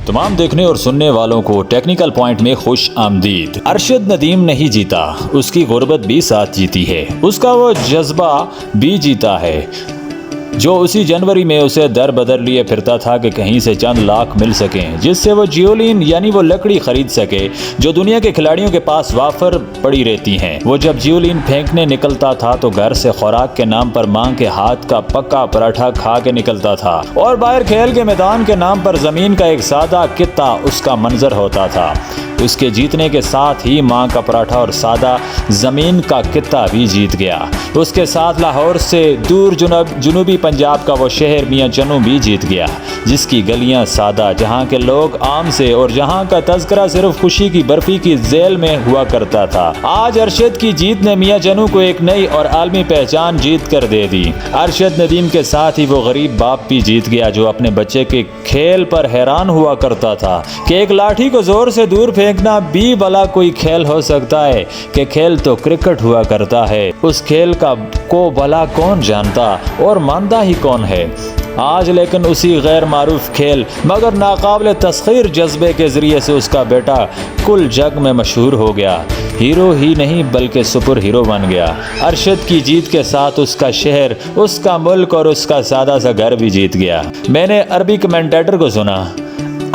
तमाम देखने और सुनने वालों को टेक्निकल पॉइंट में खुश आमदीद। अरशद नदीम नहीं जीता, उसकी गुर्बत भी साथ जीती है, उसका वो जज्बा भी जीता है जो उसी जनवरी में उसे दर बदर लिए फिरता था कि कहीं से चंद लाख मिल सकें जिससे वो जियोलिन यानी वो लकड़ी खरीद सके जो दुनिया के खिलाड़ियों के पास वाफर पड़ी रहती हैं। वो जब जियोलिन फेंकने निकलता था तो घर से खुराक के नाम पर मां के हाथ का पक्का पराठा खा के निकलता था और बाहर खेल के मैदान के नाम पर जमीन का एक सादा कित्ता उसका मंजर होता था। उसके जीतने के साथ ही मां का पराठा और सादा ज़मीन का कित्ता भी जीत गया। उसके साथ लाहौर से दूर जुनूबी पंजाब का वो शहर मियां चन्नू भी जीत गया, जिसकी गलियां सादा, जहां के लोग आम से और जहां का तज़किरा सिर्फ खुशी की बर्फी की जेल में हुआ करता था। आज अरशद की जीत ने मियां चन्नू को एक नई और आलमी पहचान जीत कर दे दी। अरशद नदीम के साथ ही वो गरीब बाप भी जीत गया जो अपने बच्चे के खेल पर हैरान हुआ करता था कि एक लाठी को जोर से दूर फेंकना भी भला कोई खेल हो सकता है, कि खेल तो क्रिकेट हुआ करता है, उस खेल को भला कौन जानता और मानता ही कौन है। आज लेकिन उसी गैर मारूफ खेल मगर नाकाबिल तस्खीर जज्बे के ज़रिए से उसका बेटा कुल जग में मशहूर हो गया, हीरो ही नहीं बल्कि सुपर हीरो बन गया। अरशद की जीत के साथ उसका शहर, उसका मुल्क और उसका सादा सा घर भी जीत गया। मैंने अरबी कमेंटेटर को सुना,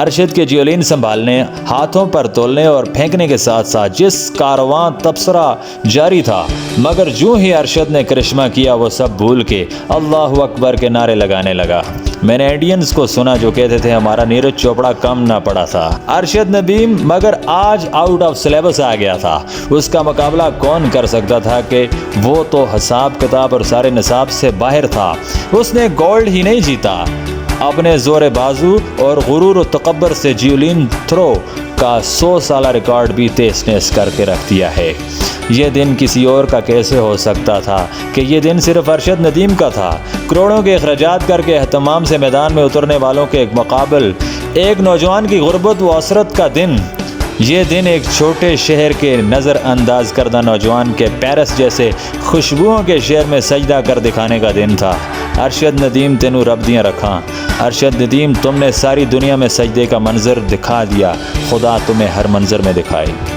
अरशद के जियोलिन संभालने, हाथों पर तोलने और फेंकने के साथ साथ जिस कारवां तबसरा जारी था, मगर जो ही अरशद ने करिश्मा किया वो सब भूल के अल्लाहु अकबर के नारे लगाने लगा। मैंने इंडियंस को सुना जो कहते थे हमारा नीरज चोपड़ा कम ना पड़ा था। अरशद नदीम मगर आज आउट ऑफ सिलेबस आ गया था, उसका मुकाबला कौन कर सकता था कि वो तो हिसाब किताब और सारे निसाब से बाहर था। उसने गोल्ड ही नहीं जीता, अपने जोर बाजू और गुरूर और तकब्बर से जियोलिन थ्रो का 100 साला रिकॉर्ड भी तहस नहस करके रख दिया है। ये दिन किसी और का कैसे हो सकता था कि ये दिन सिर्फ अरशद नदीम का था। करोड़ों के अखराजात करके एहतमाम से मैदान में उतरने वालों के मुकाबल एक नौजवान की गुर्बत व असरत का दिन, ये दिन एक छोटे शहर के नज़रअंदाज करदा नौजवान के पेरिस जैसे खुशबुओं के शहर में सजदा कर दिखाने का दिन था। अरशद नदीम तेनू रब दियां रखा। अरशद नदीम तुमने सारी दुनिया में सजदे का मंजर दिखा दिया, खुदा तुम्हें हर मंजर में दिखाए।